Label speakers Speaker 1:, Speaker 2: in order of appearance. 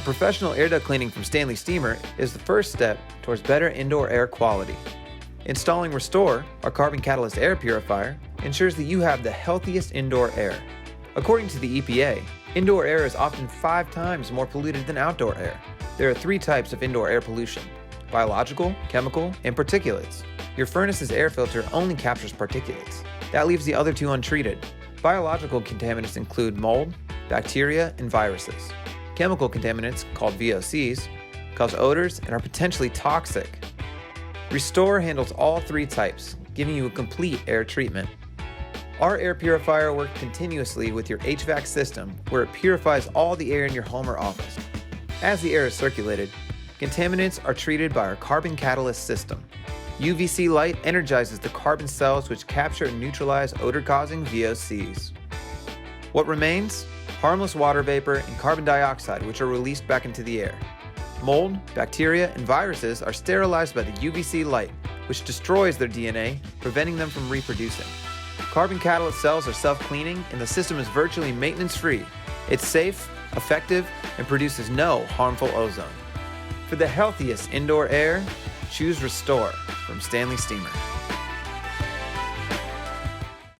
Speaker 1: professional air duct cleaning from Stanley Steemer is the first step towards better indoor air quality. Installing Restore, our carbon catalyst air purifier, ensures that you have the healthiest indoor air. According to the EPA, indoor air is often 5 times more polluted than outdoor air. There are 3 types of indoor air pollution: biological, chemical, and particulates. Your furnace's air filter only captures particulates. That leaves the other 2 untreated. Biological contaminants include mold, bacteria, and viruses. Chemical contaminants, called VOCs, cause odors and are potentially toxic. Restore handles all 3 types, giving you a complete air treatment. Our air purifier works continuously with your HVAC system, where it purifies all the air in your home or office. As the air is circulated, contaminants are treated by our carbon catalyst system. UVC light energizes the carbon cells which capture and neutralize odor-causing VOCs. What remains? Harmless water vapor and carbon dioxide, which are released back into the air. Mold, bacteria, and viruses are sterilized by the UVC light, which destroys their DNA, preventing them from reproducing. Carbon catalyst cells are self-cleaning, and the system is virtually maintenance-free. It's safe, effective, and produces no harmful ozone. For the healthiest indoor air, choose Restore from Stanley Steemer.